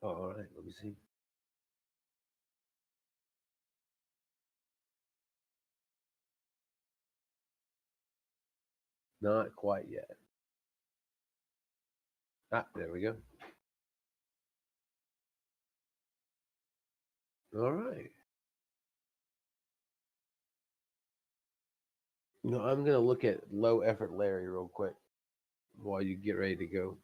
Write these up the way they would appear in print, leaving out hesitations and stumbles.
Oh, all right, let me see. Not quite yet. Ah, there we go. All right. No, I'm gonna look at low effort Larry real quick while you get ready to go.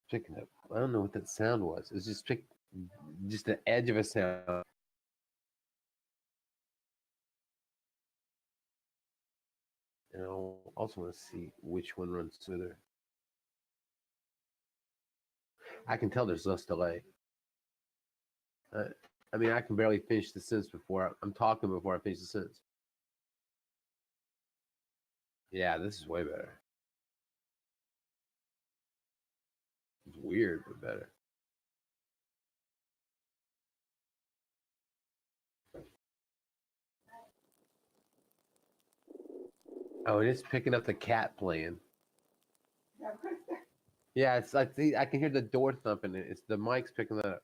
Picking up. I don't know what that sound was. It's just the edge of a sound. And I also want to see which one runs smoother. I can tell there's less delay. Uh, I mean, I can barely finish the sentence before I'm talking before I finish the sentence. Yeah, this is way better. It's weird, but better. Oh, and it's picking up the cat playing. Yeah, it's like I can hear the door thumping. It's the mic's picking that up.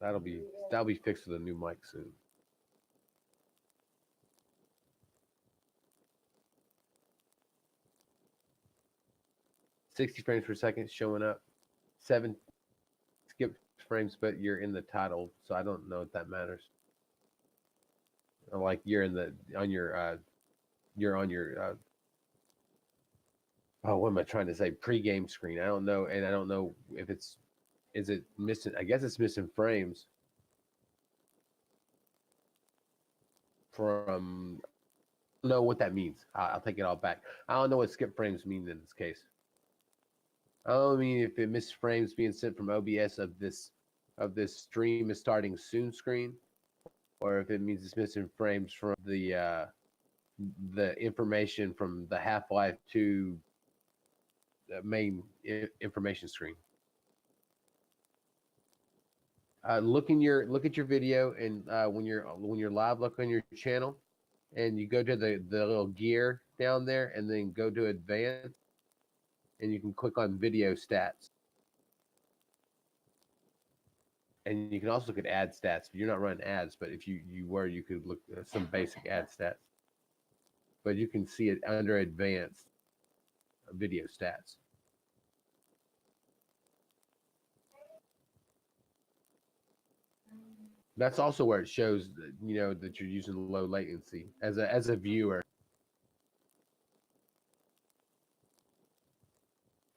That'll be that'll be fixed with a new mic soon. 60 frames per second showing up. 7 skip frames, but you're in the title, so I don't know if that matters. Like you're on your oh, what am I trying to say? Pre-game screen. I don't know, and I don't know if it's is it missing. I guess it's missing frames from. I don't know what that means. I'll take it all back. I don't know what skip frames mean in this case. I don't mean if it missed frames being sent from OBS of this stream is starting soon screen, or if it means it's missing frames from the information from the Half Life 2 main information screen. Look at your video, and when you're live, look on your channel, and you go to the little gear down there, and then go to advanced, and you can click on video stats, and you can also look at ad stats. You're not running ads, but if you were, you could look at some basic ad stats. But you can see it under advanced video stats. That's also where it shows that, that you're using low latency as a viewer,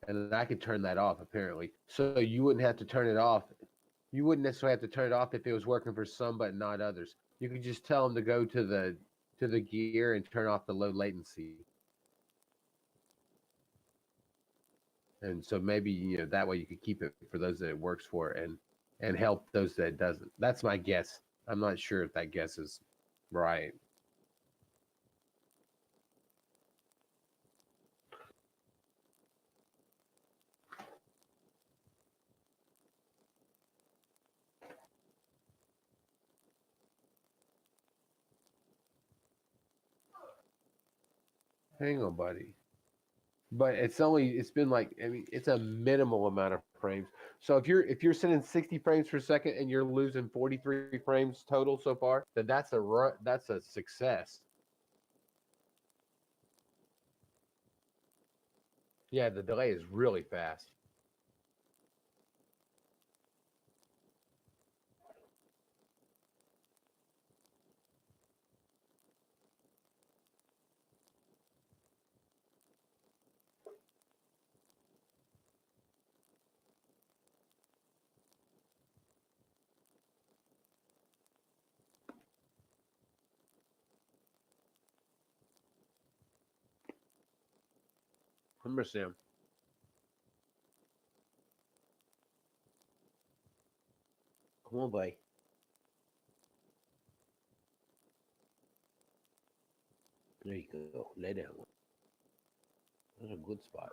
and I could turn that off apparently. So you wouldn't have to turn it off. You wouldn't necessarily have to turn it off if it was working for some but not others. You could just tell them to go to the gear and turn off the low latency. And so maybe that way you could keep it for those that it works for, and help those that it doesn't. That's my guess. I'm not sure if that guess is right. Hang on, buddy. But it's been like, I mean, it's a minimal amount of frames. So if you're sending 60 frames per second and you're losing 43 frames total so far, then that's a success. Yeah, the delay is really fast. Remember, Sam. Come on, buddy. There you go. Lay down. That's a good spot.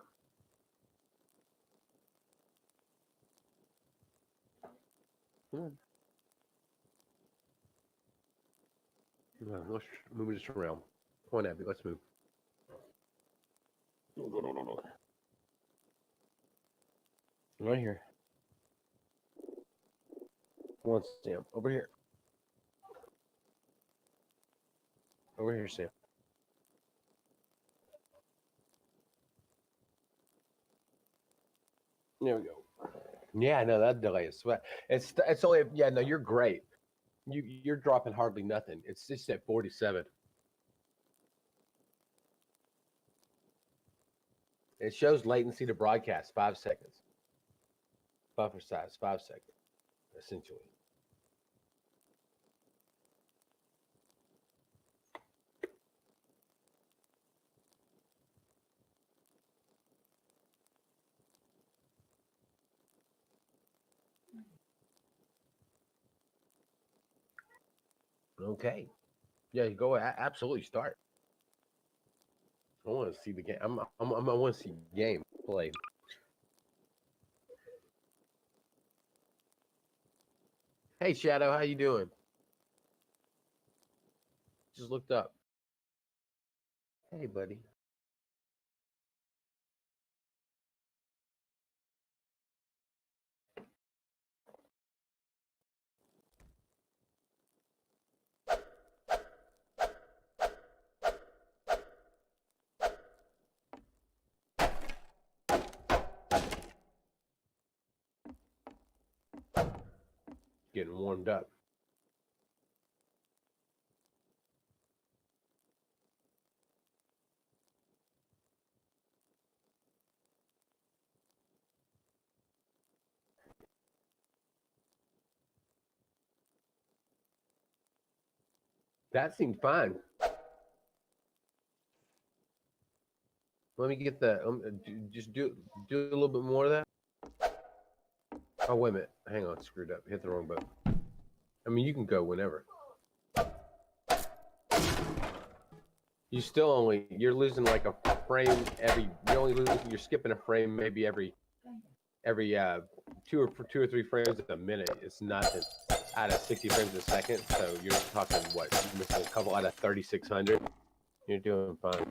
Come on. Let's move this around. Come on, Abby. Let's move. No. Right here. Come on, Sam. Over here. Over here, Sam. There we go. Yeah, no, that delay is sweat. It's only no, you're great. You're dropping hardly nothing. It's just at 47. It shows latency to broadcast 5 seconds. Buffer size 5 seconds, essentially. Okay. Yeah, you go. Absolutely start. I want to see the game. I want to see the game play. Hey, Shadow, how you doing? Just looked up. Hey, buddy. Getting warmed up. That seemed fine. Let me get the just do a little bit more of that. Oh, wait a minute. Hang on, screwed up. Hit the wrong button. I mean, you can go whenever. You're losing like a frame you're skipping a frame maybe every 2 or 3 frames a minute. It's nothing out of 60 frames a second. So you're talking what? You're missing a couple out of 3,600. You're doing fine.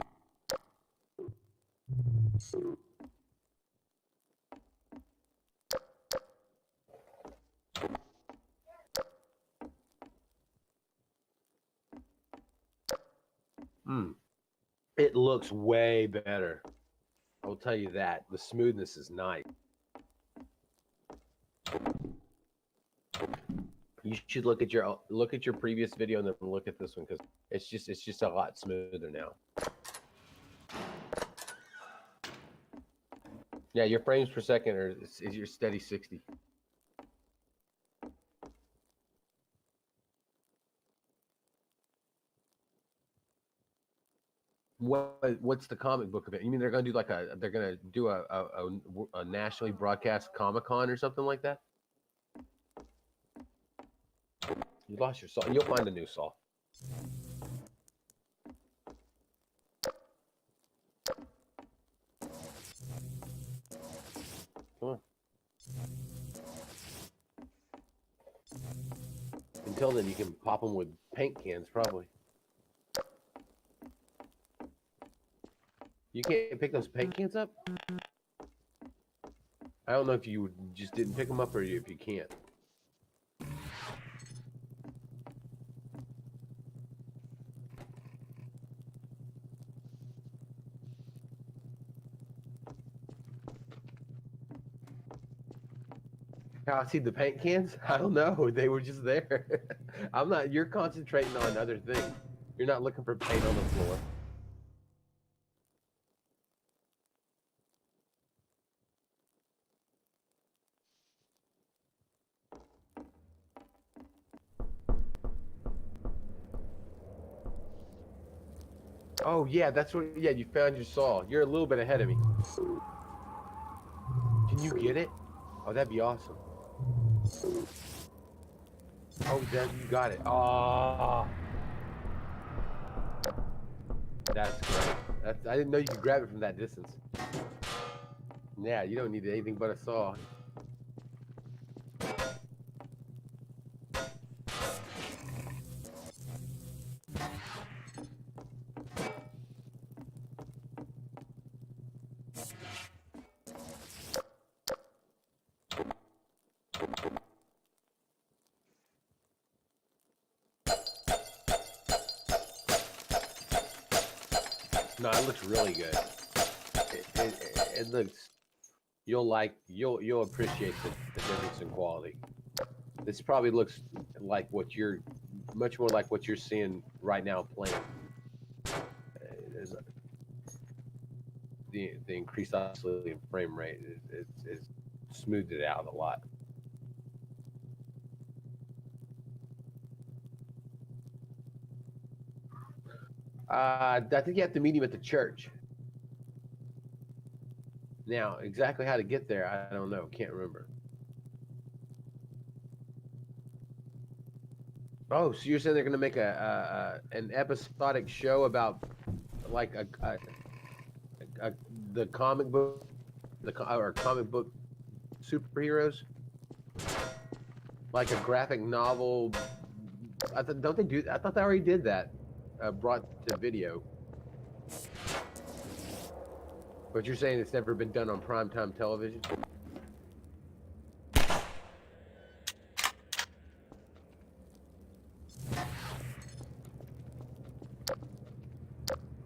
It looks way better. I'll tell you that. The smoothness is nice. You should look at your previous video and then look at this one because it's just a lot smoother now. Yeah, your frames per second is your steady 60. What's the comic book event? You mean they're gonna do a nationally broadcast Comic-Con or something like that? You lost your saw. You'll find a new saw. Come on. Until then, you can pop them with paint cans, probably. You can't pick those paint cans up? I don't know if you just didn't pick them up or if you can't. How I see the paint cans? I don't know. They were just there. You're concentrating on other things. You're not looking for paint on the floor. Oh yeah, that's what. Yeah, you found your saw. You're a little bit ahead of me. Can you get it? Oh, that'd be awesome. Oh, that you got it. Ah, that's great. That's I didn't know you could grab it from that distance. Yeah, you don't need anything but a saw. No, it looks really good. It looks. You'll appreciate the difference in quality. This probably looks like what you're much more like what you're seeing right now playing. There's the increased oscillating in frame rate is smoothed it out a lot. I think you have to meet him at the church. Now, exactly how to get there, I don't know. Can't remember. Oh, so you're saying they're going to make a an episodic show about like a the comic book, or comic book superheroes, like a graphic novel. Don't they do? I thought they already did that. Brought to video. But you're saying it's never been done on primetime television?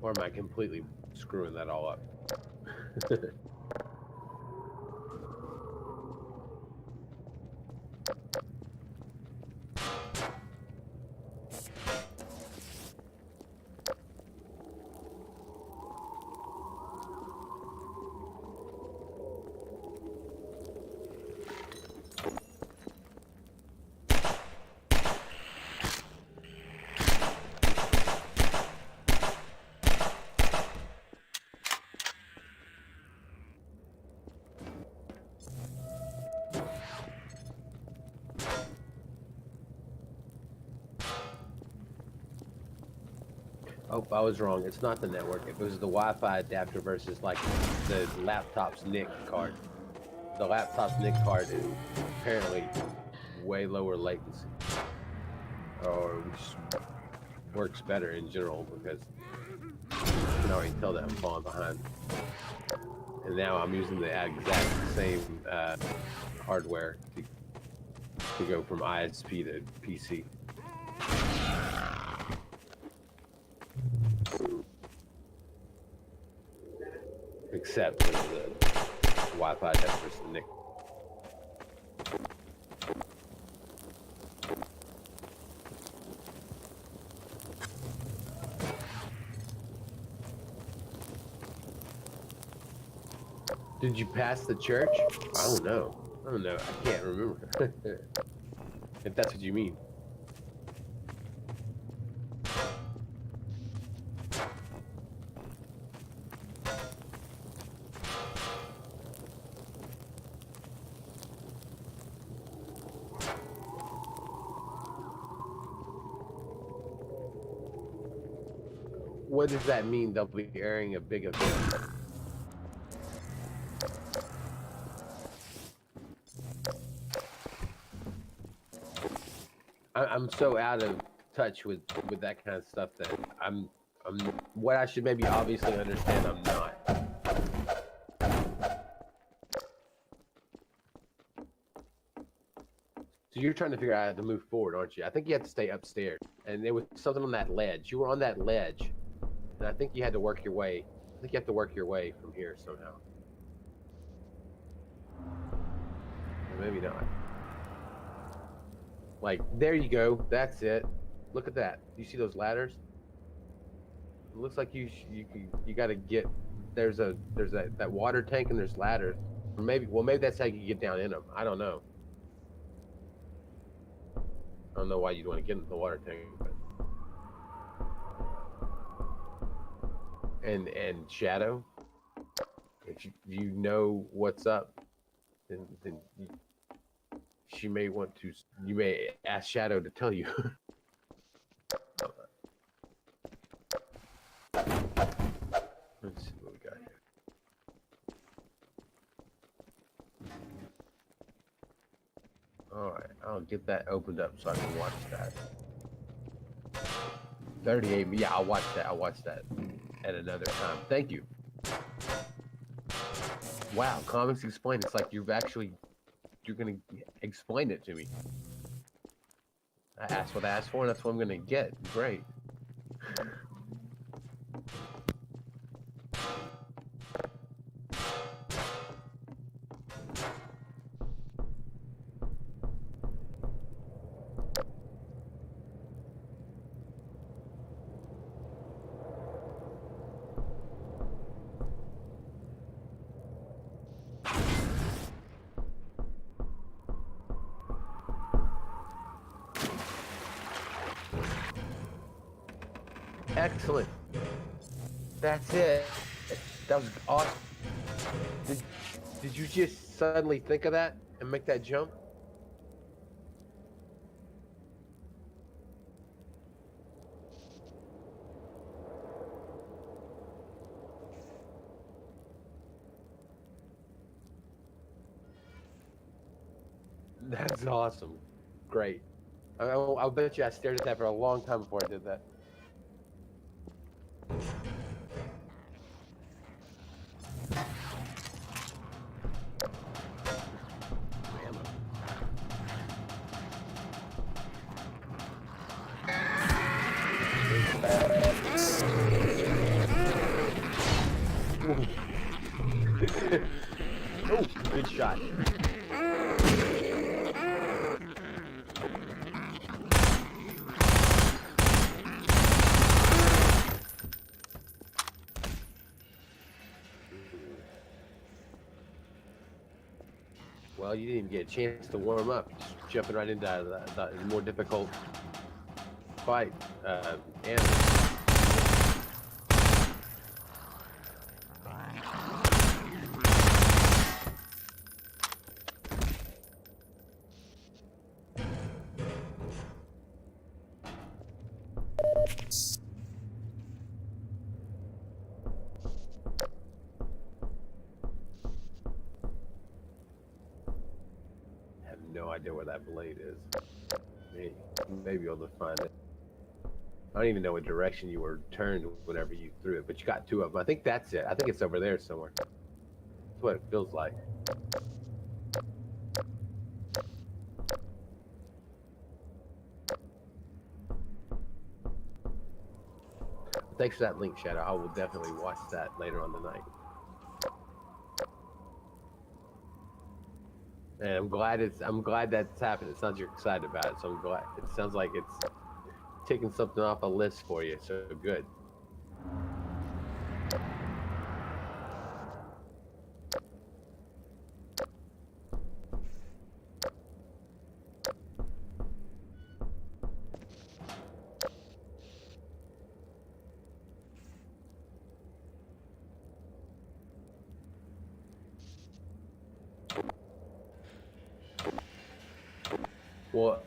Or am I completely screwing that all up? Oh, I was wrong. It's not the network. It was the Wi-Fi adapter versus like the laptop's NIC card. The laptop's NIC card is apparently way lower latency, or which works better in general because you can already tell that I'm falling behind. And now I'm using the exact same hardware to go from ISP to PC. Except for the Wi-Fi adapter versus NIC. Did you pass the church? I don't know. I don't know. I can't remember. If that's what you mean. What does that mean? They'll be airing a big event. I'm so out of touch with that kind of stuff that I'm what I should maybe obviously understand. I'm not. So you're trying to figure out how to move forward, aren't you? I think you have to stay upstairs, and there was something on that ledge. You were on that ledge, and I think you had to work your way. I think you have to work your way from here somehow. Or maybe not. Like, there you go. That's it. Look at that. You see those ladders? It looks like you got to get. There's that water tank and there's ladders. Or maybe that's how you get down in them. I don't know. I don't know why you'd want to get into the water tank, but and Shadow, if you know what's up, then she may want to. You may ask Shadow to tell you. Let's see what we got here. All right, I'll get that opened up so I can watch that. 38. Yeah, I'll watch that. I'll watch that at another time. Thank you. Wow, Comics Explained. It's like you're gonna explain it to me. I asked what I asked for, and that's what I'm gonna get. Great. Excellent. That's it. That was awesome. Did you just suddenly think of that and make that jump? That's awesome. Great. I'll bet you I stared at that for a long time before I did that. Oh, good shot. Well, you didn't even get a chance to warm up. Just jumping right into the more difficult fight. Animal. I have no idea where that blade is. Maybe you'll just find it. I don't even know what direction you were turned whenever you threw it, but you got two of them. I think that's it. I think it's over there somewhere. That's what it feels like. Thanks for that link, Shadow. I will definitely watch that later on tonight. And I'm glad that's happened. It sounds you're excited about it, so I'm glad. It sounds like it's taking something off a list for you, so good. Well,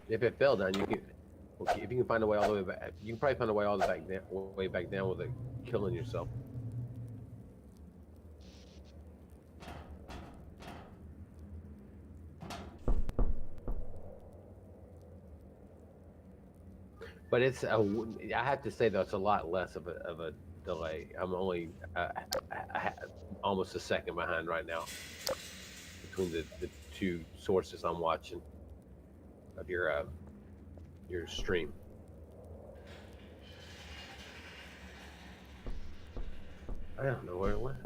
if it fell down, you can. If you can find a way all the way back, you can probably find a way all the way back down without killing yourself. But I have to say though, it's a lot less of a delay. I'm only almost a second behind right now between the two sources I'm watching of your stream. I don't know where it went.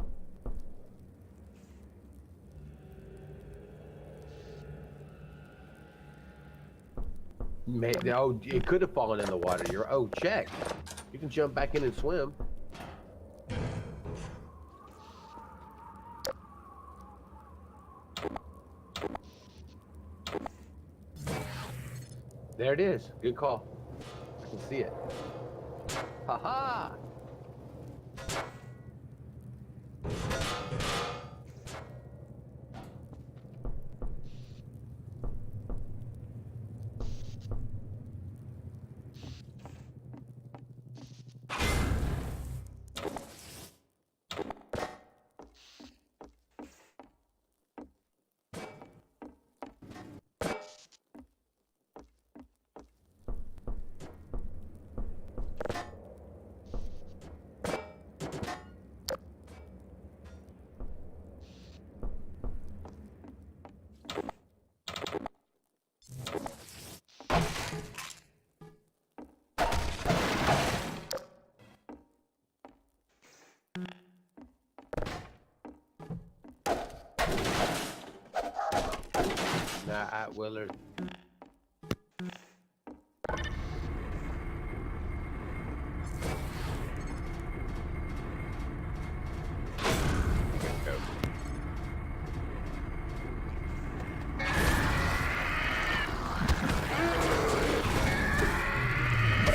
Oh, it could have fallen in the water. Check. You can jump back in and swim. There it is. Good call. I can see it. Ha ha! Willard.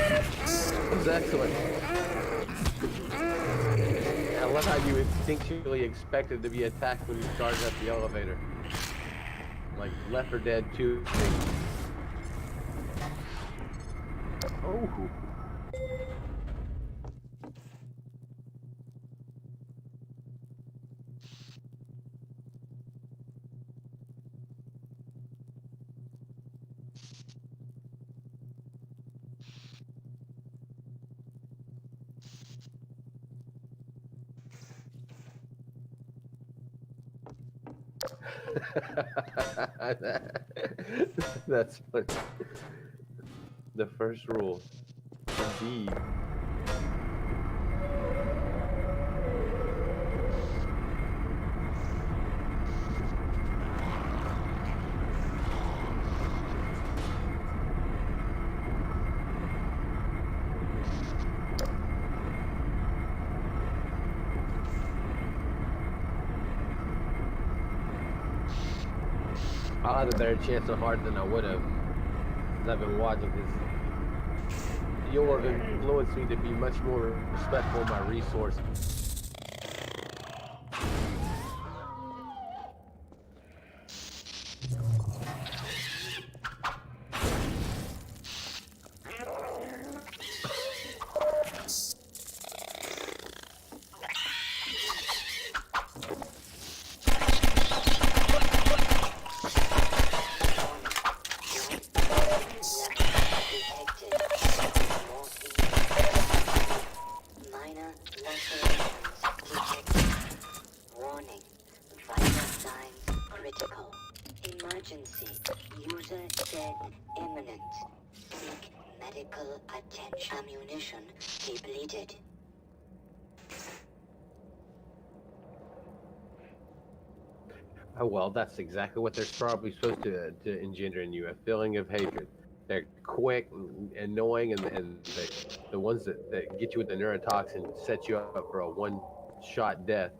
That was excellent. I love how you instinctually expected to be attacked when you started up the elevator. Like Left 4 Dead 2 thing. Oh. That's funny. The first rule. Indeed. I'll have a better chance of heart than I would have, because I've been watching this. You'll have influenced me to be much more respectful of my resources. Emergency. User dead imminent. Seek medical attention. Ammunition depleted. Oh, well, that's exactly what they're probably supposed to engender in you, a feeling of hatred. They're quick and annoying, and the ones that get you with the neurotoxin set you up for a one-shot death.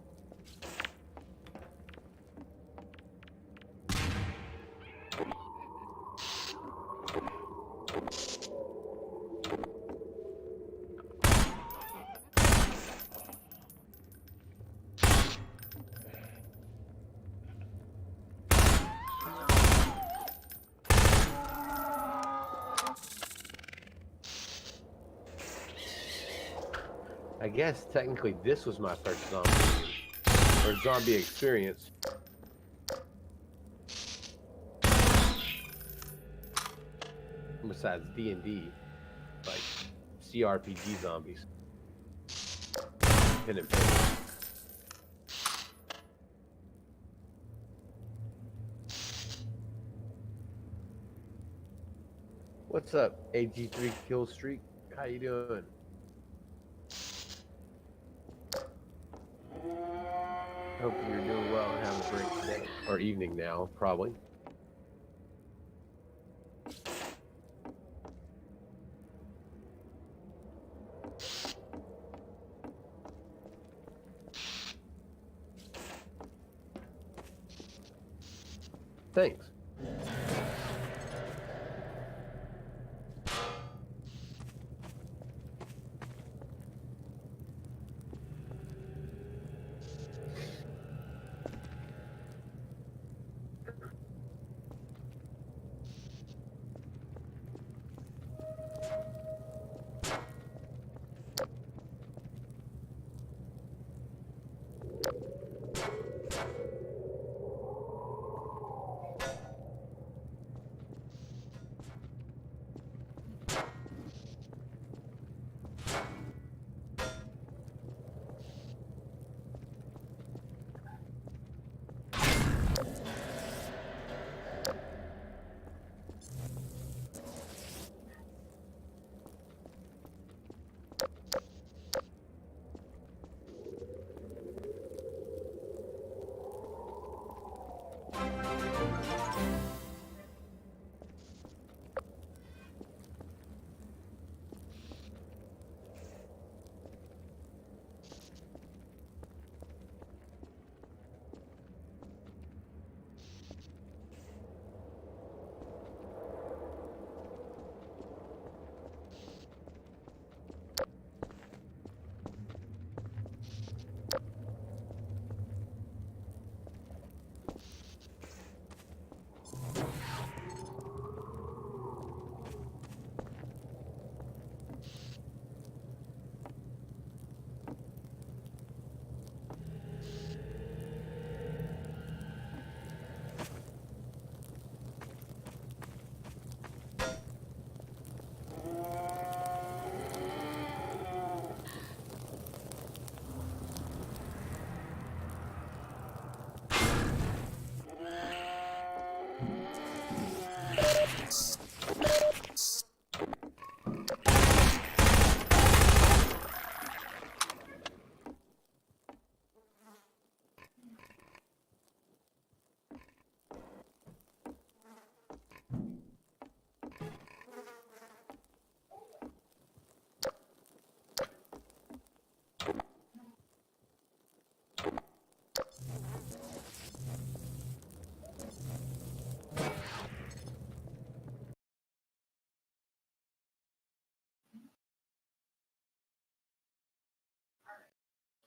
I guess technically this was my first zombie experience. Besides D&D, like CRPG zombies. Pen and paper. What's up, AG3 Kill Streak? How you doing? Hope you're doing well and having a great day or evening now, probably. Thanks.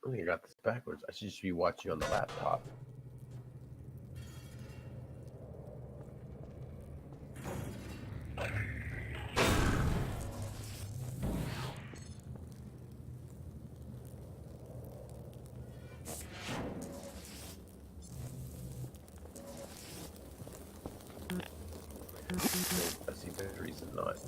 I think I got this backwards. I should just be watching on the laptop. I see batteries and not.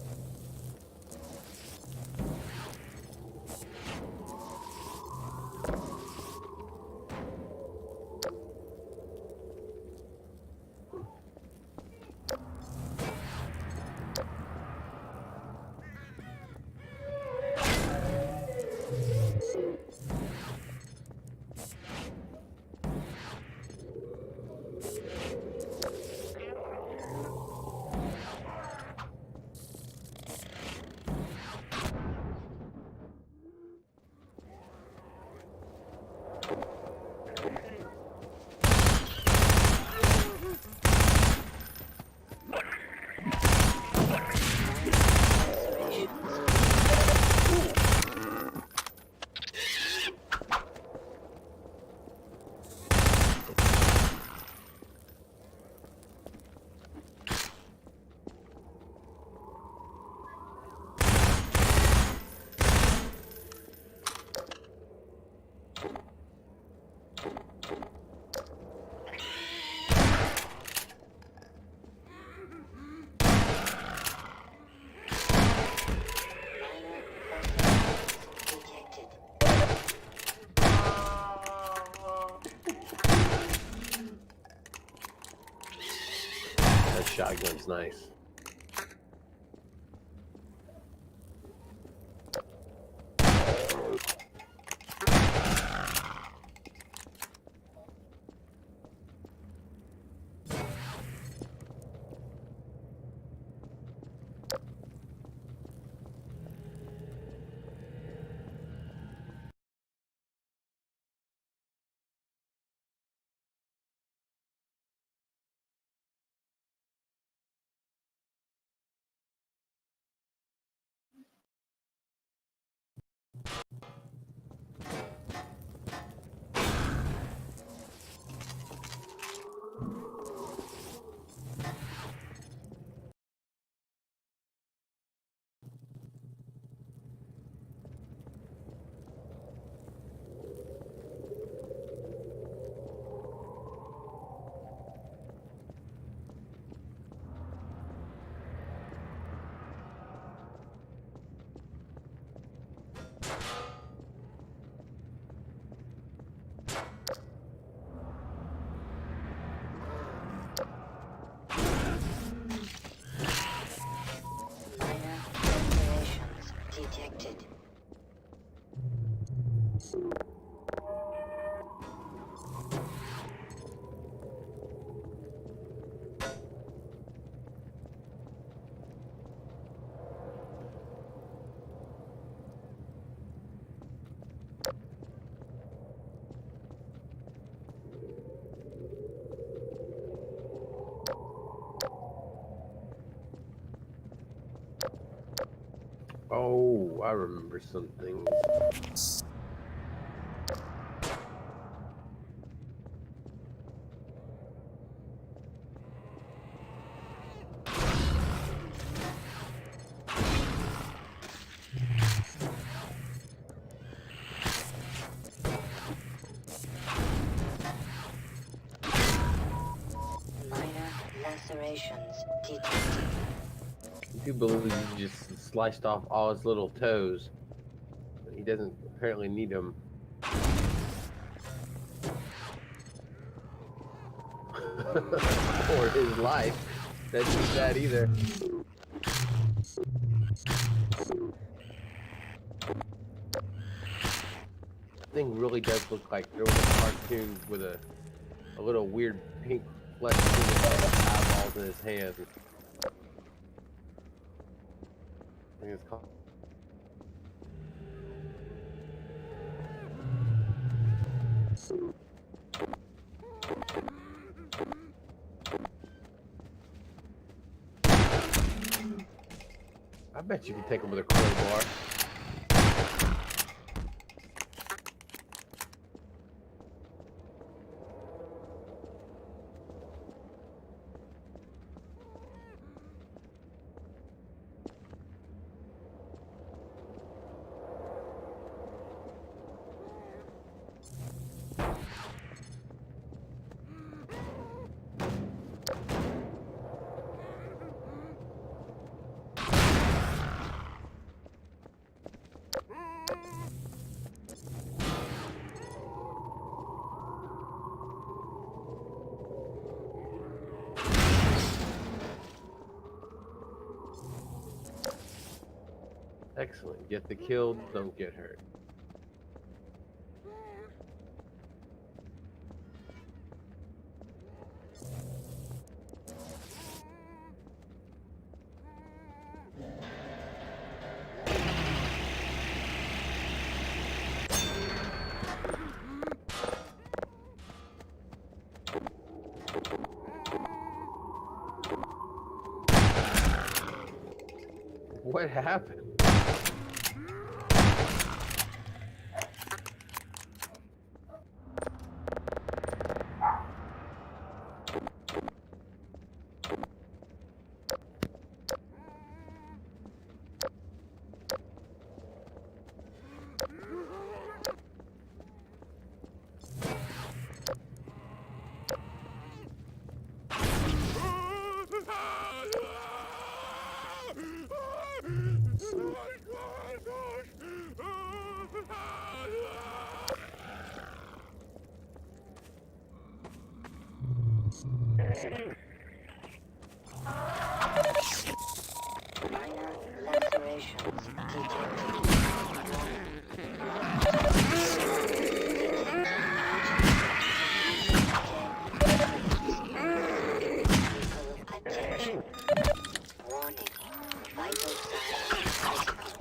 That shotgun's nice. Minor alterations detected. Oh, I remember something. Minor lacerations detected. I do believe he just sliced off all his little toes. He doesn't apparently need them. For his life. That's not that either. Thing really does look like there was a cartoon with a little weird pink flesh with eyeballs in his hands. I think it's called. I bet you can take him with a crowbar. Excellent. Get the kill, don't get hurt. What happened? Minor lacerations detected. Attention. Warning. Vital signs critical.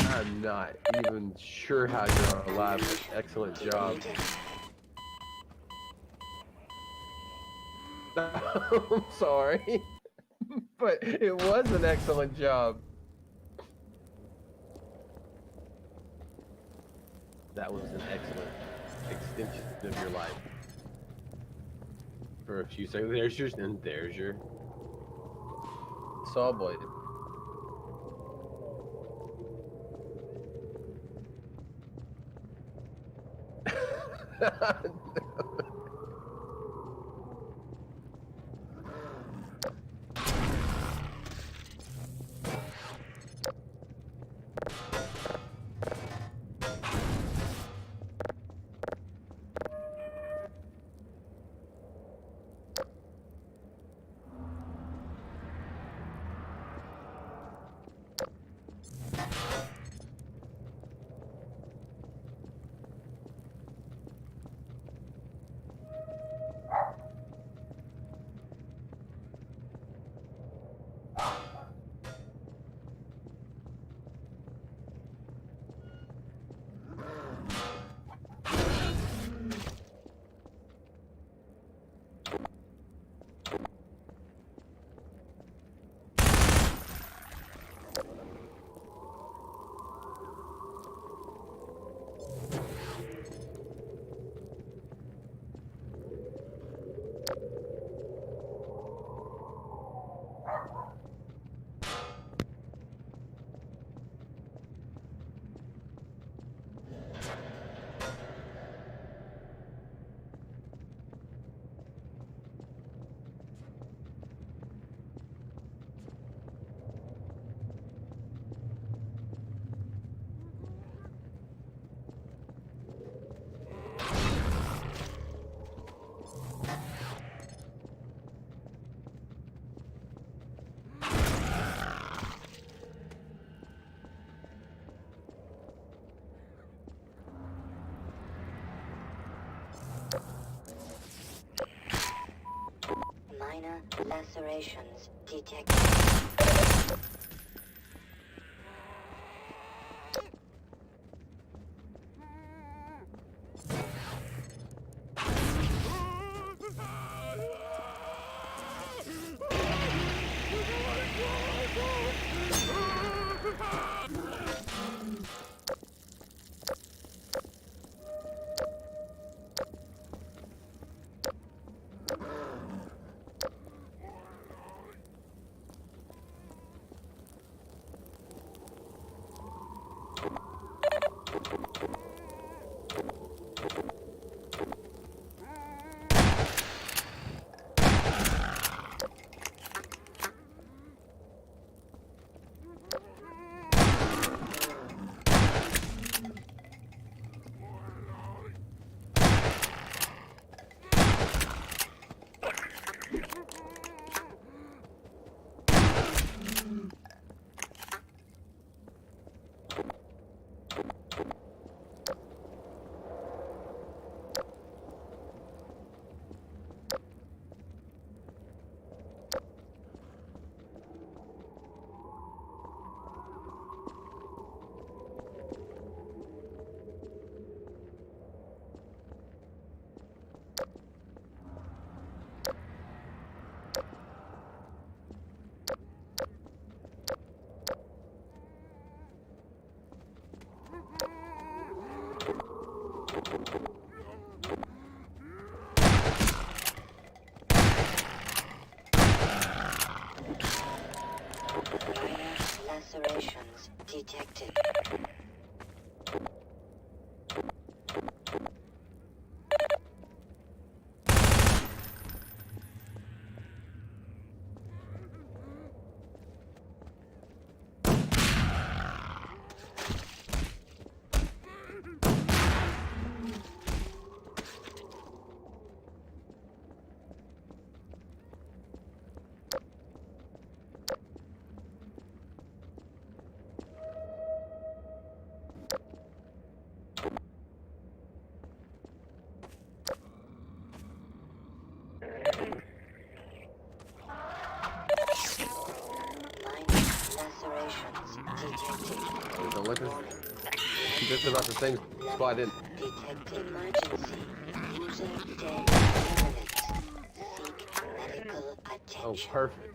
I'm not even sure how you're alive, but excellent job. I'm sorry, but it was an excellent job. That was an excellent extension of your life. For a few seconds, there's your saw blade. Minor lacerations detected. Minor lacerations detected. Minor lacerations detected. Don't let Warning. this is about the same spot in. Detected emergency. User dead imminent. Seek medical Oh, attention. perfect.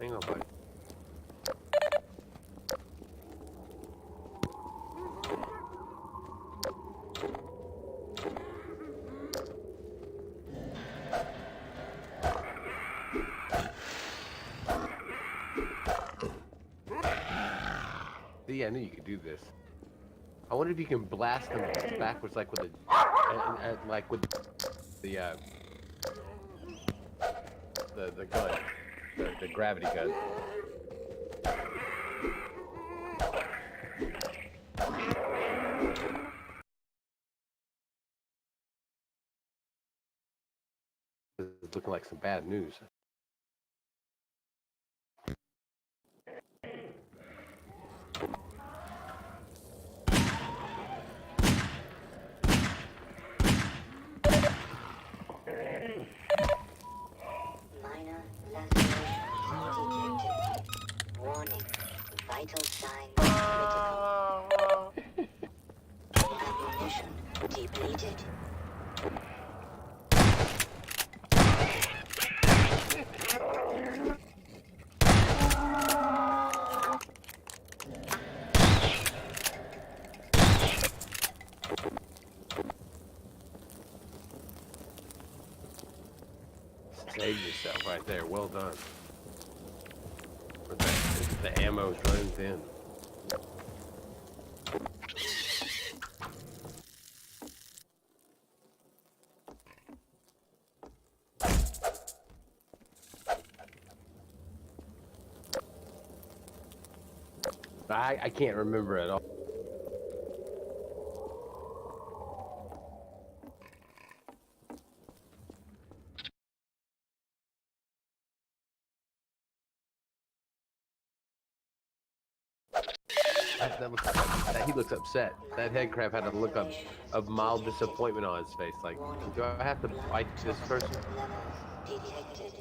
Hang on, buddy. See, I knew you could do this. I wonder if you can blast them backwards, like with like with the gun, the gravity gun. This is looking like some bad news. Minor lacerations detected. Warning. Vital signs critical. Ammunition depleted. Save yourself right there. Well done. But the ammo's running thin. I can't remember at all. He looks upset. That head crab had a look of mild disappointment on his face. Like, do I have to fight this person? Levels detected.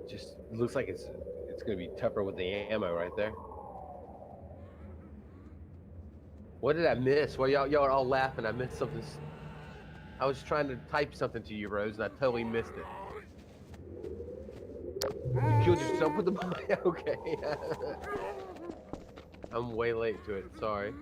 Just looks like it's gonna be tougher with the ammo right there. What did I miss? Well, y'all are all laughing. I missed something. I was trying to type something to you, Rose, and I totally missed it. You killed yourself with the bomb? Okay. I'm way late to it. Sorry.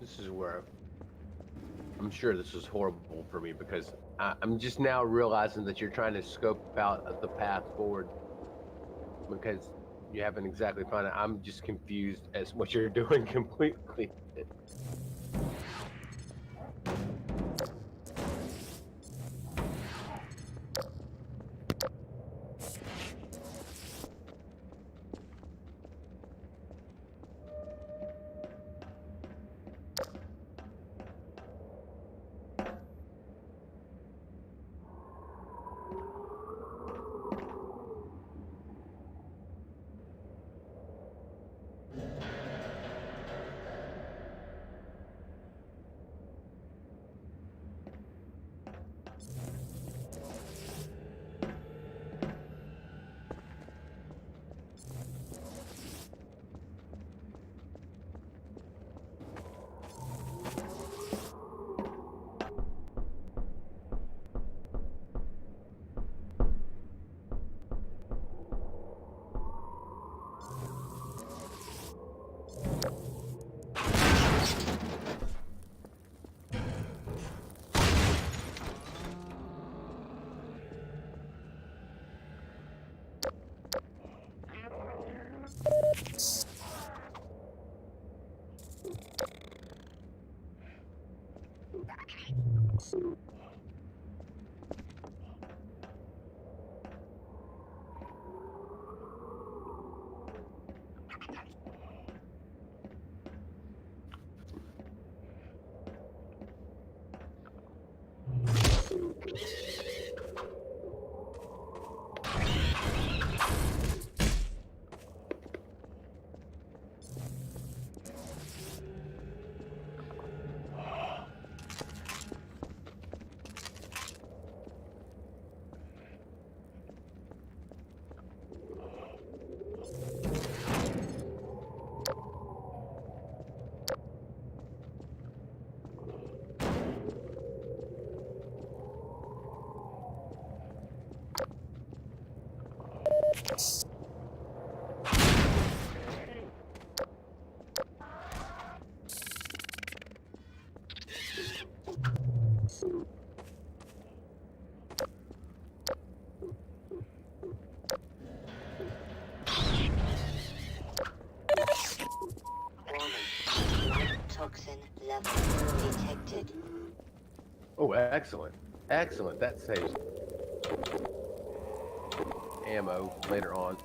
This is where I'm sure this is horrible for me because I'm just now realizing that you're trying to scope out the path forward because you haven't exactly found it. I'm just confused as what you're doing completely. Oh, excellent. Excellent. That saves ammo later on.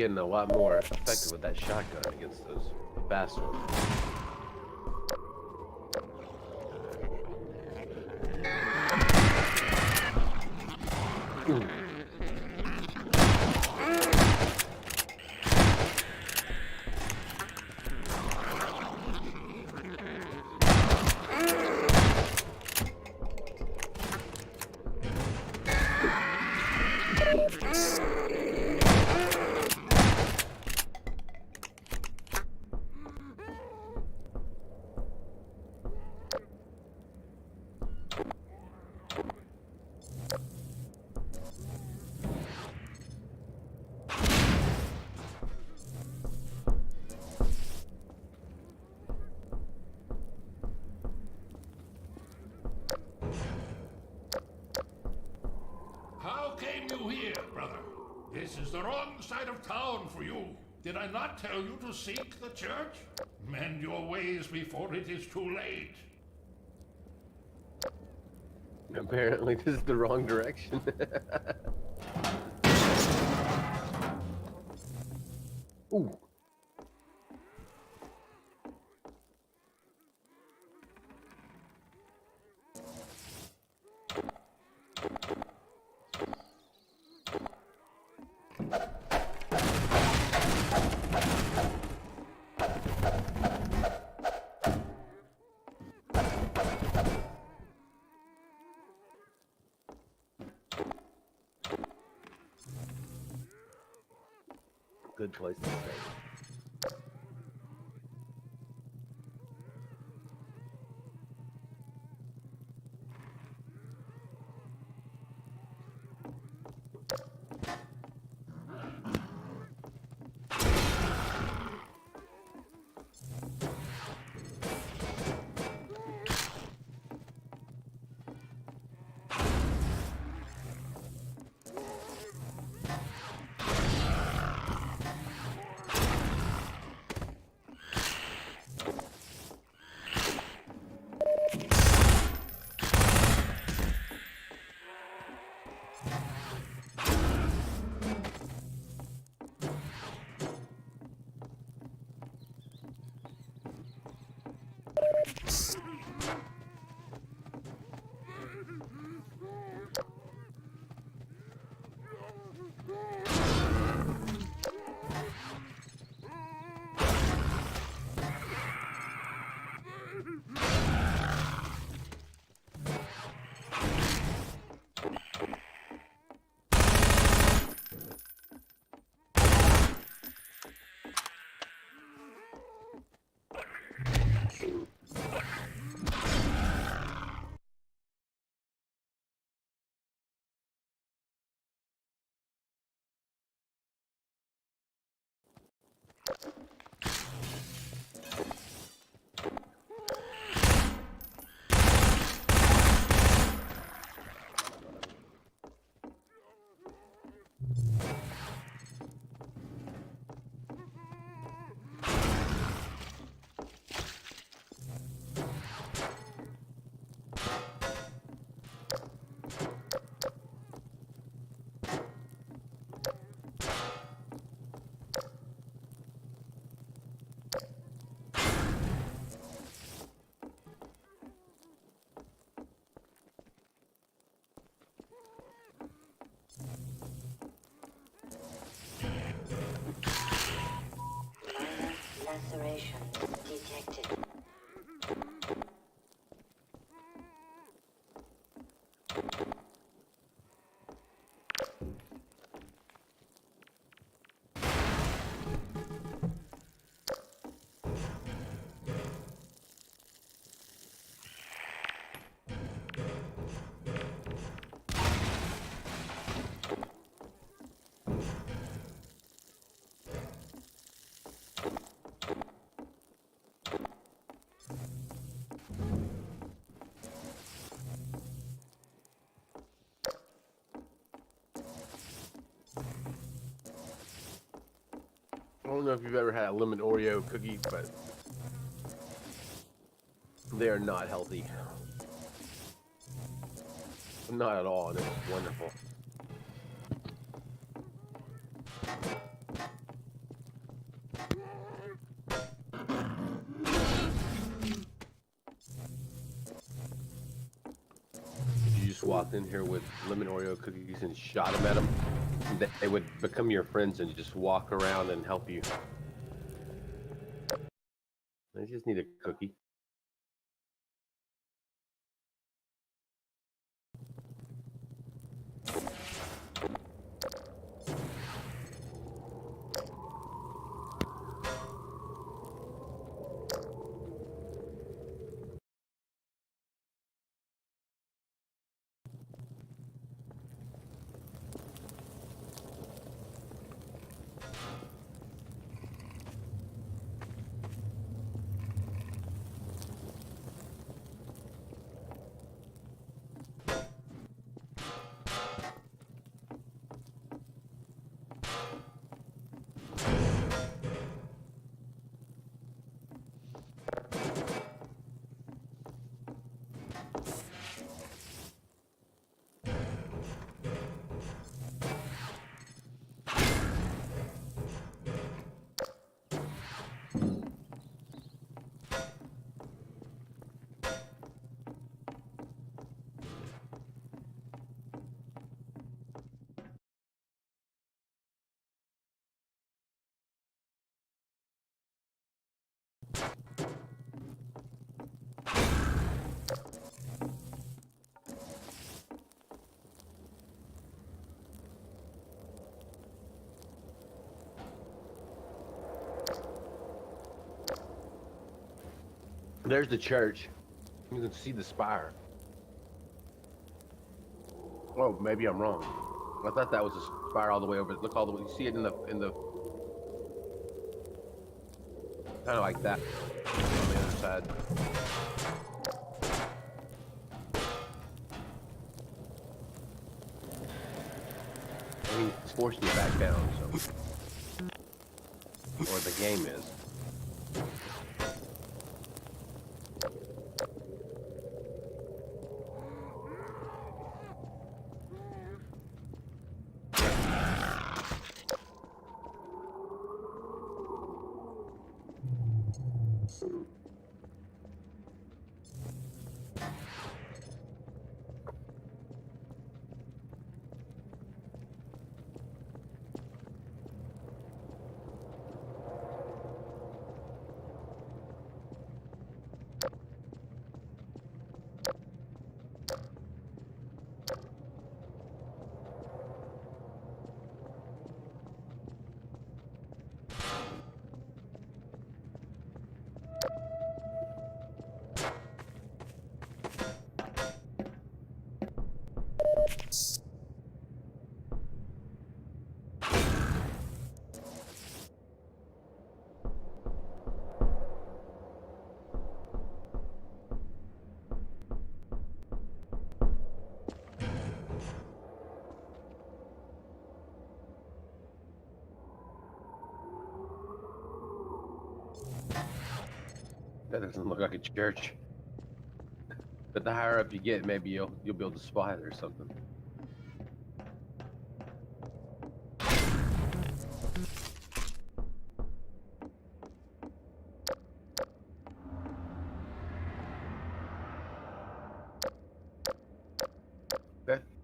getting a lot more effective with that shotgun against those bastards. How came you here, brother? This is the wrong side of town for you. Did I not tell you to seek the church? Mend your ways before it is too late. Apparently, this is the wrong direction. Ooh. Good place to stay. Lacerations detected. I don't know if you've ever had a lemon Oreo cookie, but they are not healthy. Not at all, and it's wonderful. walked in here with lemon Oreo cookies and shot them at them, they would become your friends and just walk around and help you. I just need a cookie. There's the church. You can see the spire. Oh, maybe I'm wrong. I thought that was a spire all the way over. Look all the way. You see it in the kind of like that on the other side. I mean, it's forcing you back down, so. Or the game is. That doesn't look like a church. But the higher up you get, maybe you'll be able to spot it or something.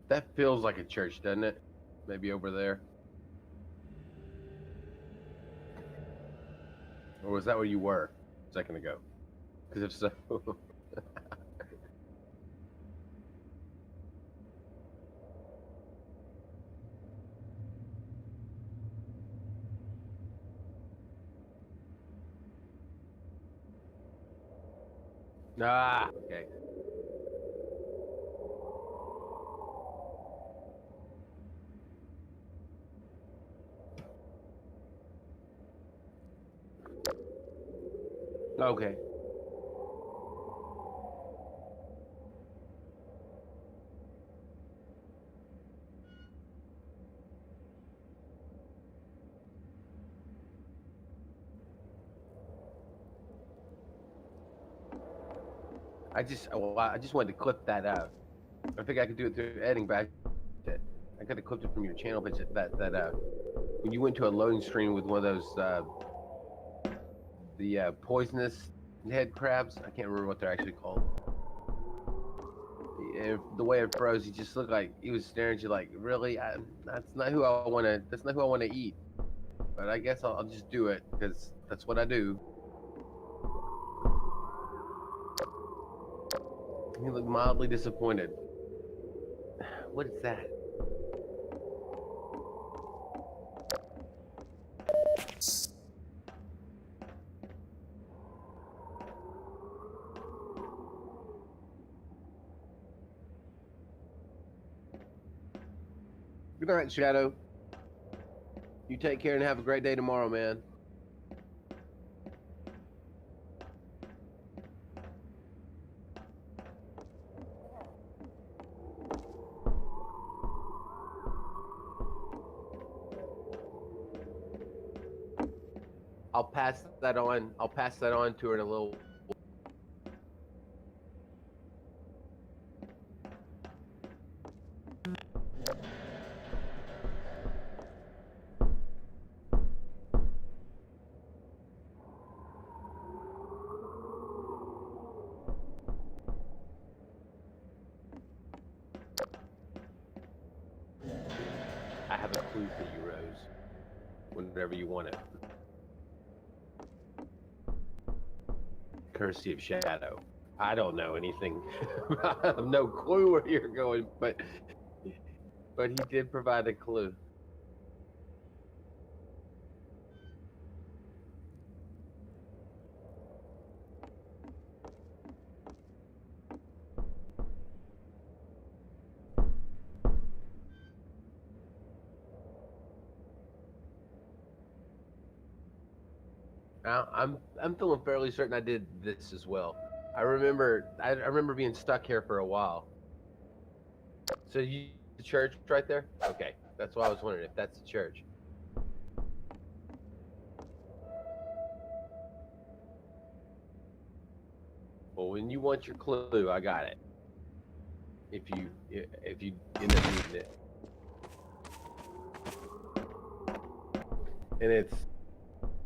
That feels like a church, doesn't it? Maybe over there. Or was that where you were a second ago? Because if so... Ah, okay. Okay. I just wanted to clip that out. I think I could do it through editing, but I could have clipped it from your channel, but that when you went to a loading screen with one of those the poisonous head crabs, I can't remember what they're actually called. the way it froze, he just looked like he was staring at you like, really? That's not who I want to. That's not who I want to eat. But I guess I'll just do it because that's what I do. He looked mildly disappointed. What is that? Good night, Shadow. You take care and have a great day tomorrow, man. I'll pass that on. I'll pass that on to her in a little. I have a clue for you, Rose. Whenever you want it. Courtesy of Shadow. I don't know anything. I have no clue where you're going, but he did provide a clue. Now, I'm feeling fairly certain I did this as well. I remember being stuck here for a while. So you the church right there? Okay, that's why I was wondering if that's the church. Well, when you want your clue, I got it. If you end up needing it, and it's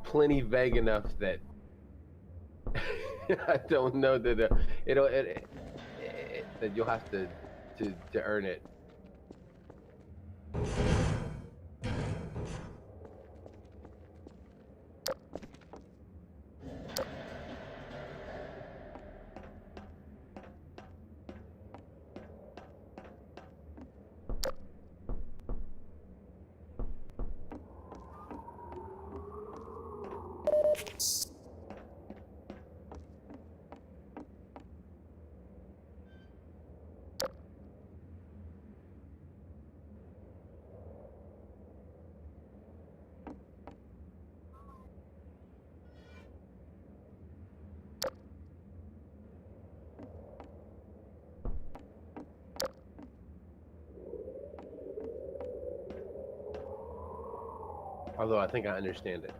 plenty vague enough that I don't know that that you'll have to earn it. Although I think I understand it.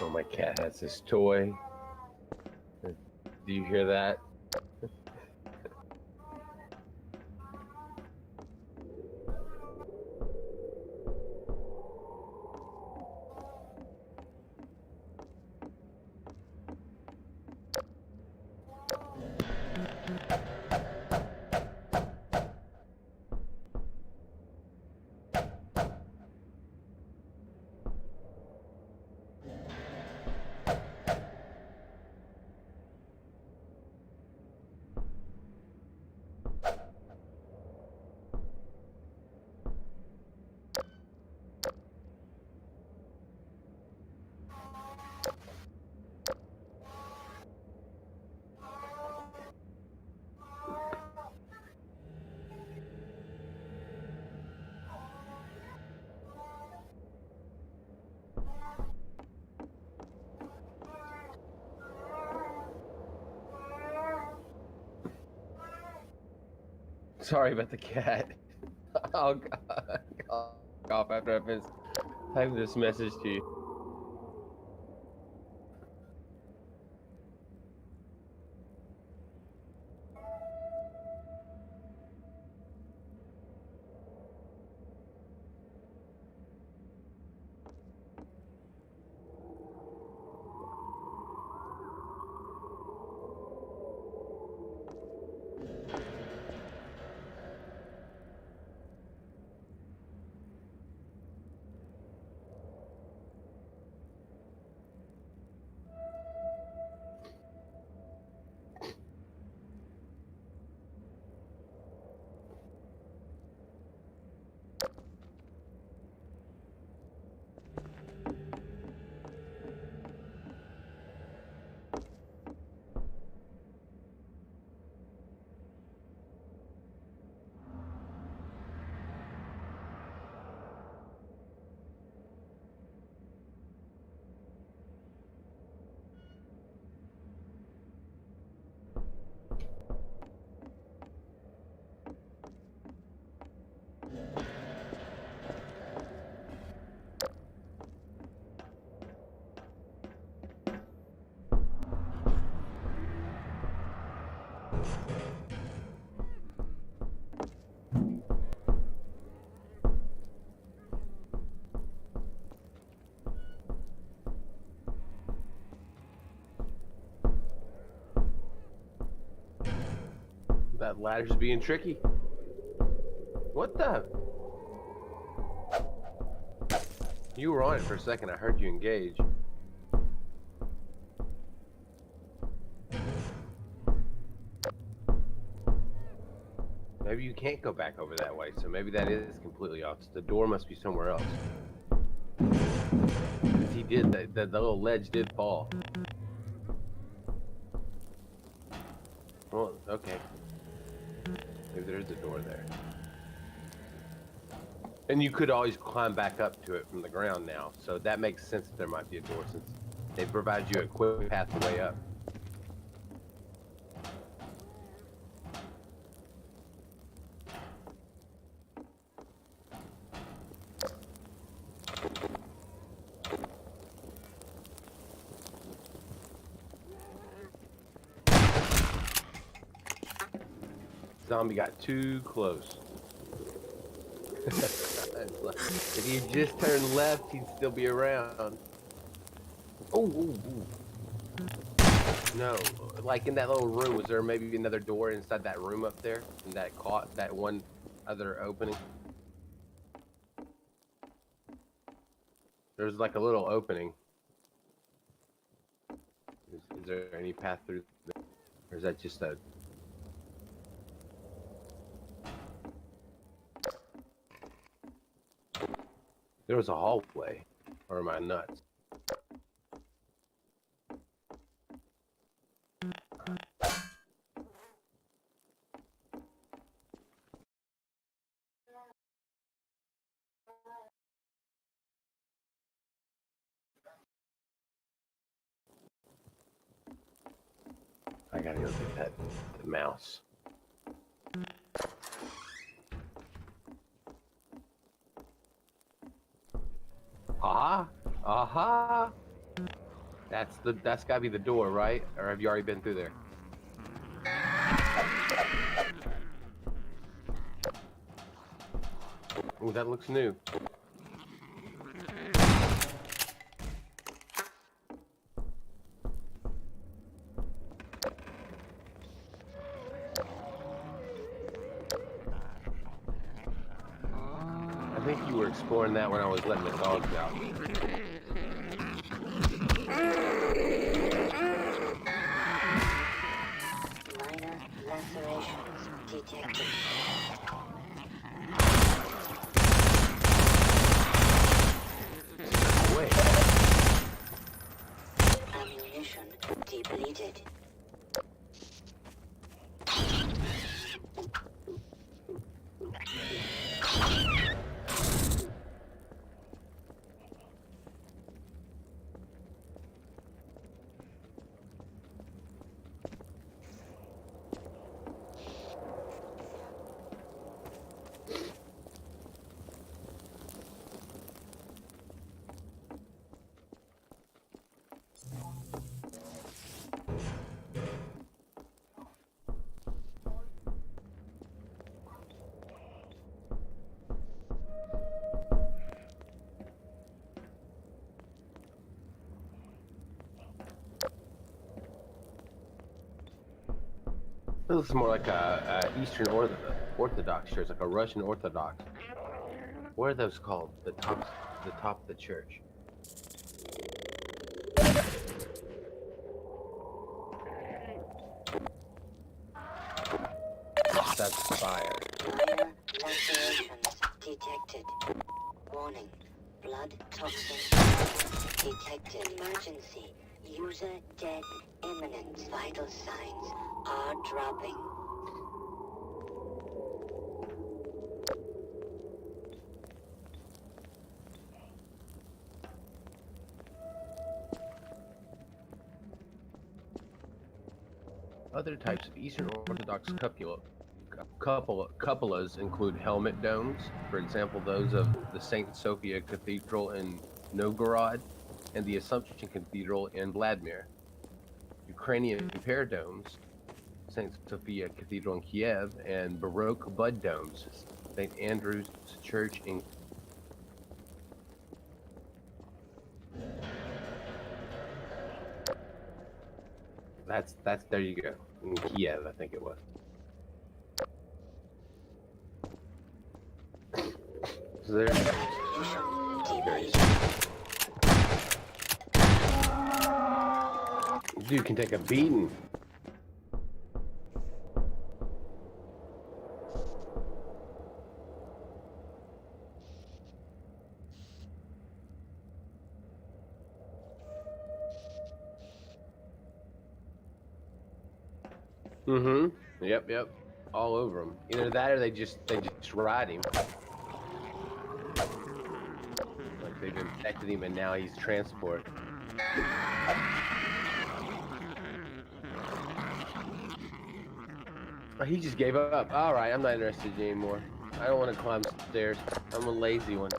Oh, my cat has this toy. Do you hear that? Sorry about the cat. I'll off after I finish typing this message to you. That ladder's being tricky. What the? You were on it for a second. I heard you engage. Maybe you can't go back over that way, so maybe that is completely off. The door must be somewhere else. 'Cause he did, the little ledge did fall. Well, okay. Maybe there's a door there. And you could always climb back up to it from the ground now, so that makes sense that there might be a door since they provide you a quick path the way up. Zombie got too close. If you just turn left, he'd still be around. Oh, ooh, ooh. No, like in that little room, was there maybe another door inside that room up there? And that caught that one other opening? There's like a little opening. Is there any path through there? Or is that just a... There was a hallway. Or am I nuts? I gotta go get that mouse. Aha! Aha! That's gotta be the door, right? Or have you already been through there? Ooh, that looks new. I think you were exploring that when I was letting the dogs out. Minor lacerations detected. Wait. Ammunition depleted. It looks more like a Eastern Orthodox church, like a Russian Orthodox. What are those called? The top of the church. That's fire. Minor lacerations detected. Warning. Blood toxin detected. Emergency. User dead imminent. Vital signs are dropping. Other types of Eastern Orthodox cupolas include helmet domes, for example, those of the St. Sophia Cathedral in Novgorod and the Assumption Cathedral in Vladimir. Ukrainian pear domes, St. Sophia Cathedral in Kiev, and Baroque bud domes, St. Andrew's Church in That's there you go. In Kiev, I think it was. So there's dude can take a beating. Mm-hmm. Yep. All over him. Either that or they just ride him. Like they've infected him and now he's transport. Oh, he just gave up. All right, I'm not interested anymore. I don't want to climb stairs. I'm a lazy one.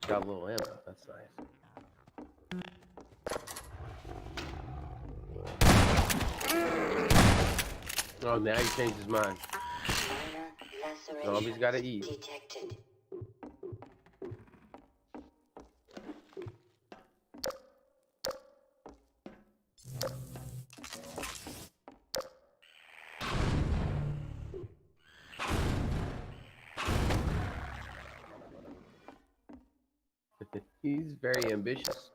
Got a little ammo. That's nice. Oh, now he changed his mind. Zombie's gotta eat. Detected. He's very ambitious.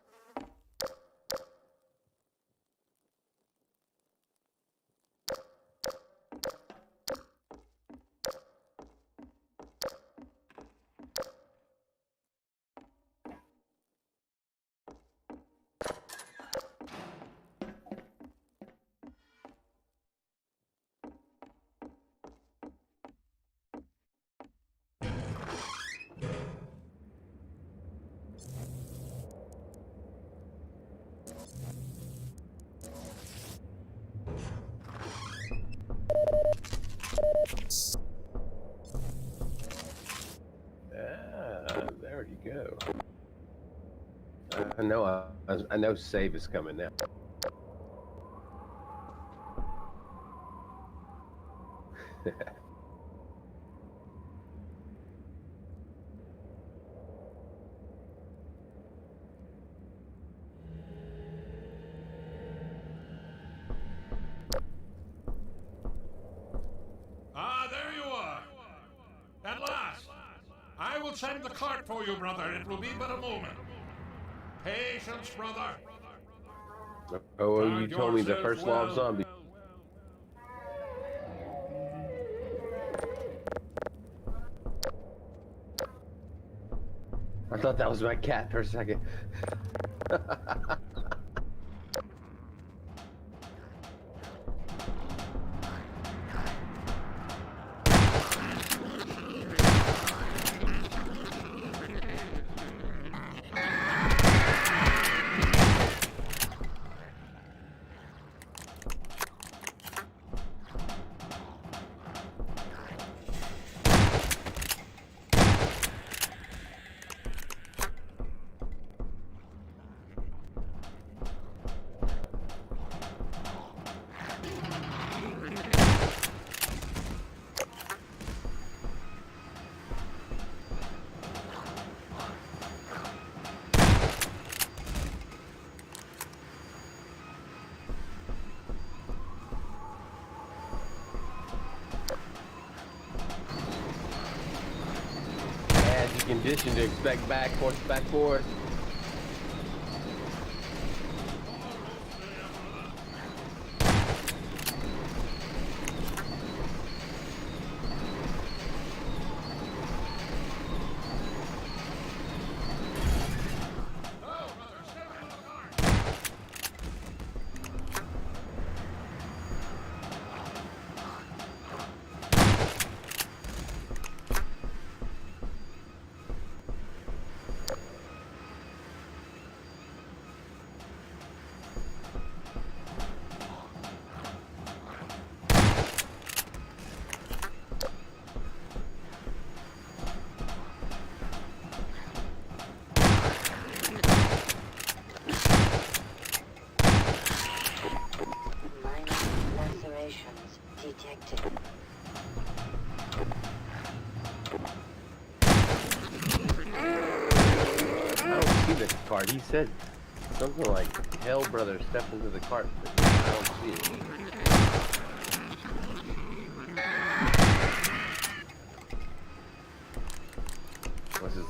There you go. I know save is coming now. Ah, there you are. At last. I will send the cart for you, brother. It will be but a moment. Patience, brother. Oh, you told me the first law of zombies. I thought that was my cat for a second. conditioned to expect back forth, back forth. Detected. I don't see the cart. He said something like, "Hell, brother, step into the cart." But I don't see it. What's his?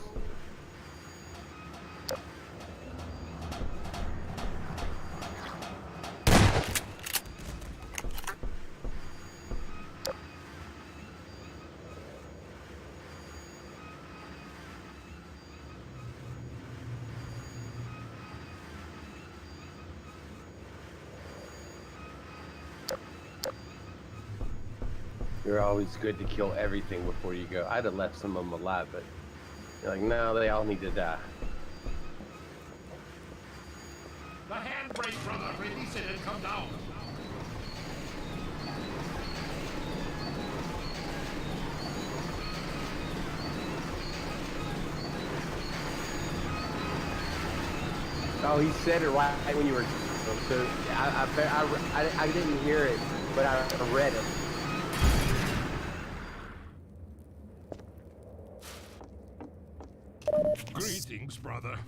You're always good to kill everything before you go. I'd have left some of them alive, but you're like, no, they all need to die. The handbrake, brother. Release it and come down. Oh, he said it right when you were. So I didn't hear it, but I read it. Greetings, brother.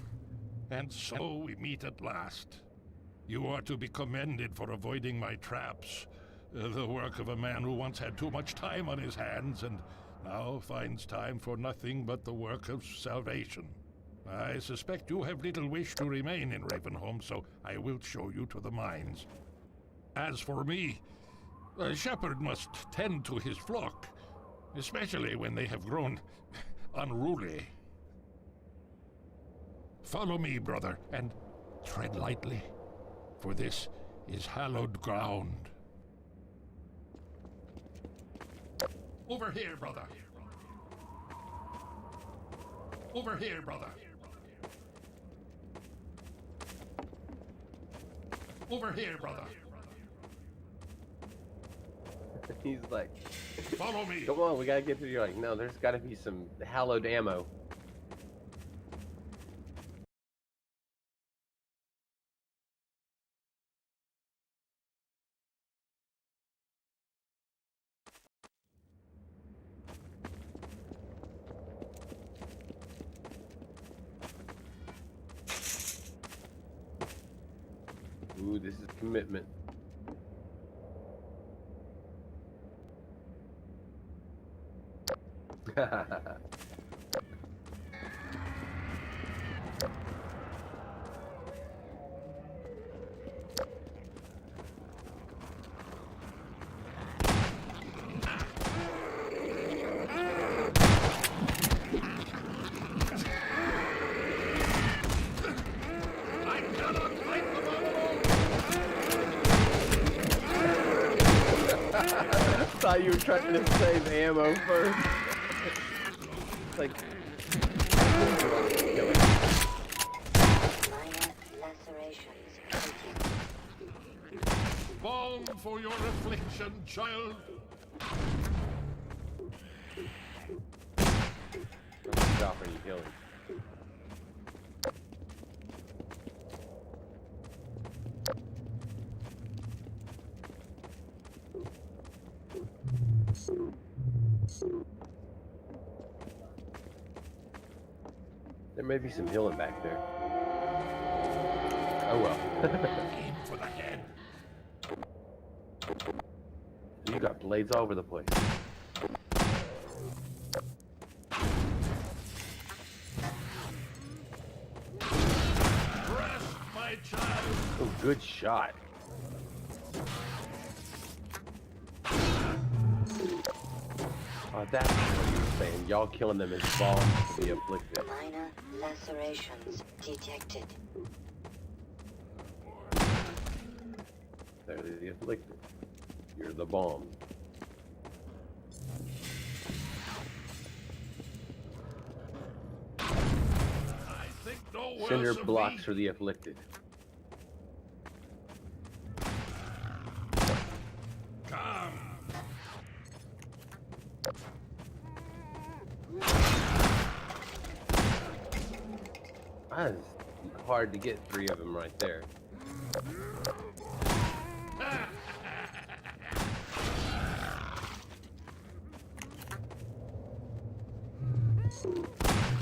And so we meet at last. You are to be commended for avoiding my traps. The work of a man who once had too much time on his hands and now finds time for nothing but the work of salvation. I suspect you have little wish to remain in Ravenholm, so I will show you to the mines. As for me, a shepherd must tend to his flock, especially when they have grown unruly. Follow me, brother, and tread lightly, for this is hallowed ground. Over here, brother. Over here, brother. Over here, brother. He's like, Follow me. come on, we gotta get to you. Like, no, there's gotta be some hallowed ammo. Ooh, this is commitment. I cannot fight them alone. Thought you were trying to save ammo first. Like, Minor lacerations. Balm for your affliction, child. stop any healing. There may be some healing back there. Oh well. Aim for the head. You got blades all over the place. my child. Oh, good shot. Oh, that's what you were saying. Y'all killing them is balls to be afflicted. Minor lacerations detected. They're the afflicted. You're the bomb. I think no worse Cinder of blocks me. for the afflicted. Come. That is hard to get 3 of them right there.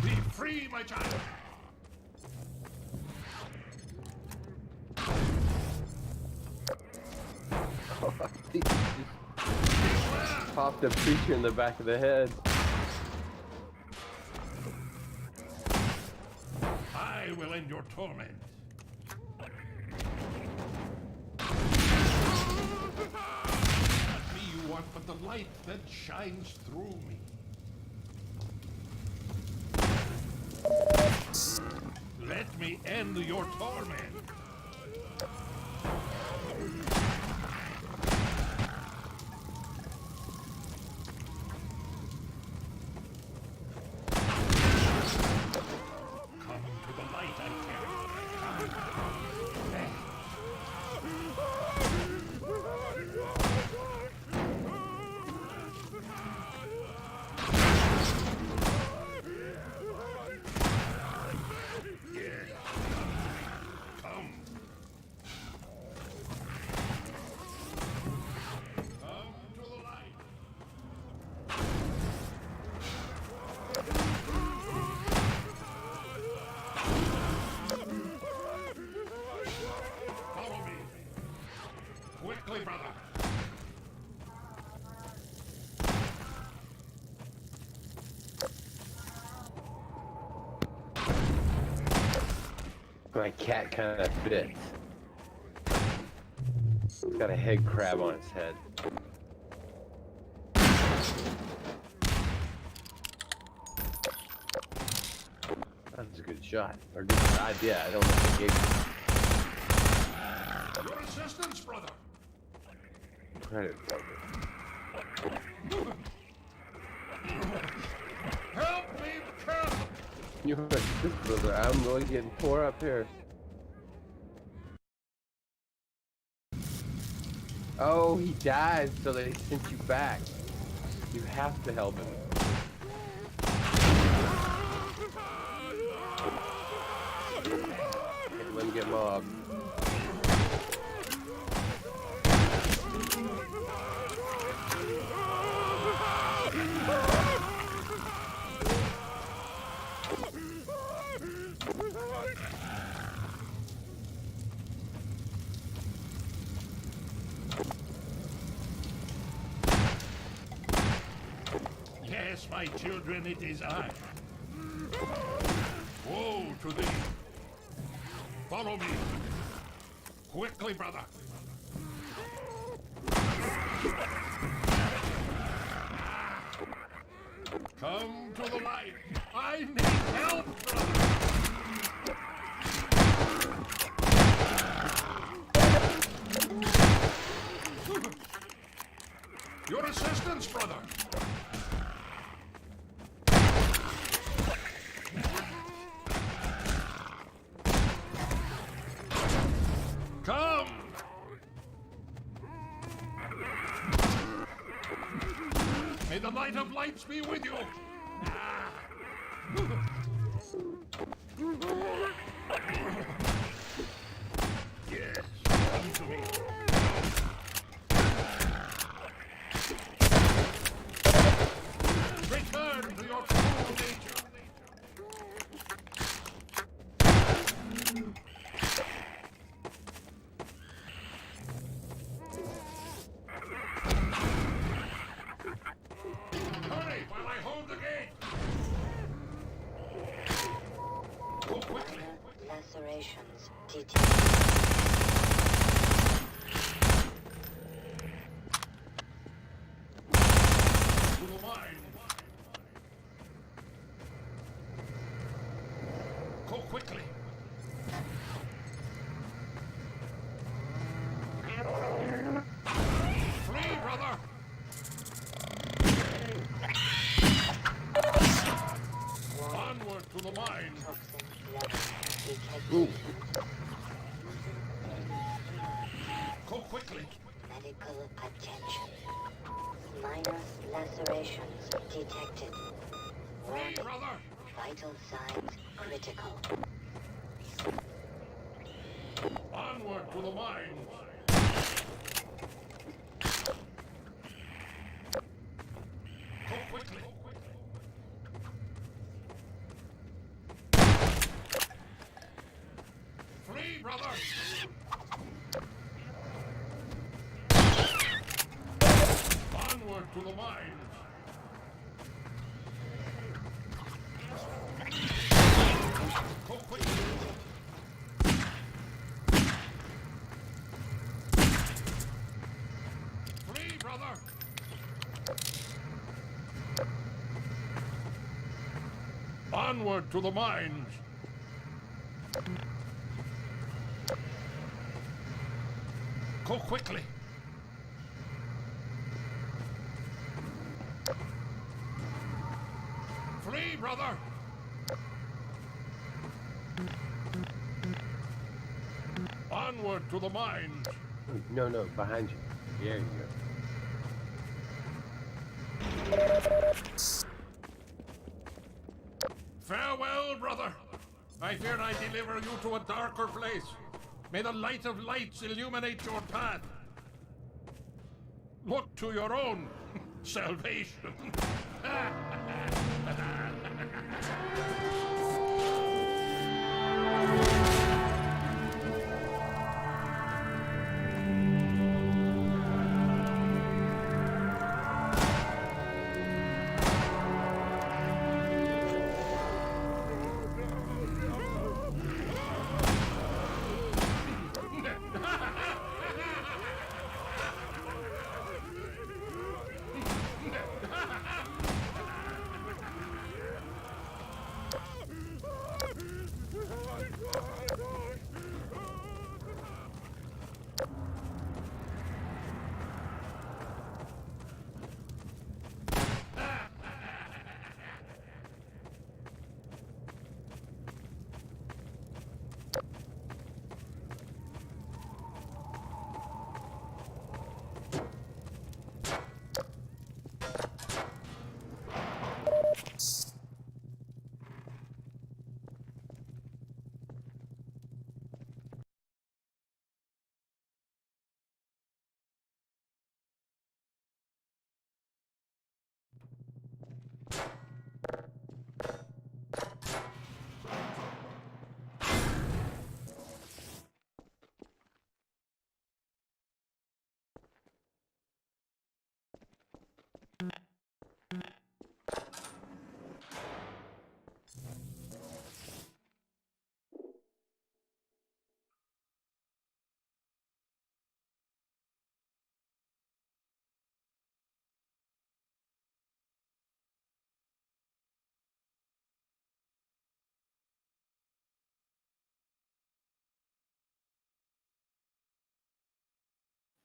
Be free, my child. He just popped a preacher in the back of the head. I will end your torment. Not me you want, but the light that shines through me. Let me end your torment. Come to the light, I tell you. Come. Come to the light. Follow me. Quickly, brother. My cat kind of bit. It's got a head crab on its head. That's a good shot. Or good idea. I don't know if it gave Your assistance, brother. you credit for it. Help me, Colonel. You're a sister, brother. I'm really getting tore up here. Oh, he died, so they sent you back. You have to help him. Let him get mobbed. Yes, my children, it is I. Woe to thee. Follow me. Quickly, brother. Come to the light. I need help, brother. Your assistance, brother. Come! May the light of lights be with you! Yes, come to me. Return to your true nature. Hurry while I hold the gate! Go quickly. Minor lacerations detected. To the mine. Go quickly. Flee, brother. Onward to the mine. Toxin level detected. Ooh. Go quickly. Medical attention. Minor lacerations detected. Flee, Warning. brother. Vital signs critical. Onward to the mine. Go quickly. Flee, brother. Onward to the mine. Go quickly. Flee, brother. Onward to the mines. Go quickly. Flee, brother. Onward to the mines. No, no, behind you. There you go. Farewell, brother. I fear I deliver you to a darker place. May the light of lights illuminate your path. Look to your own salvation.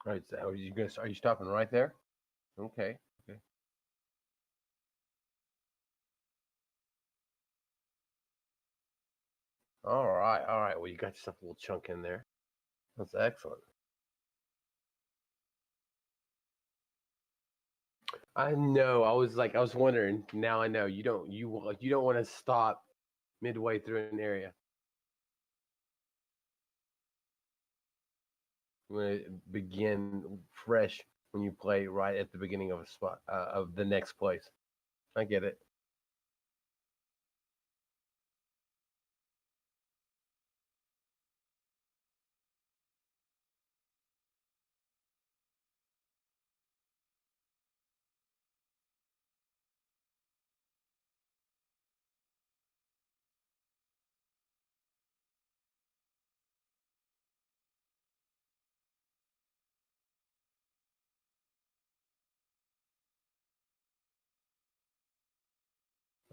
All right, so are you stopping right there? Okay. Okay. All right. All right. Well, you got yourself a little chunk in there. That's excellent. I know. I was wondering. Now I know you don't want to stop midway through an area. You want to begin fresh when you play right at the beginning of a spot of the next place. I get it.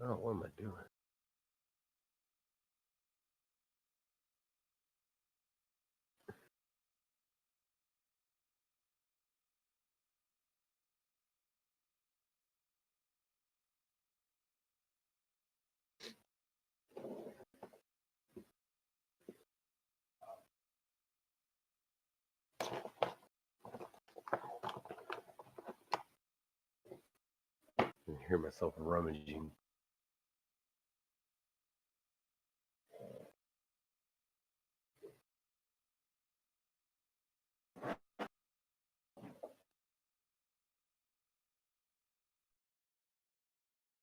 Oh, what am I doing? I hear myself rummaging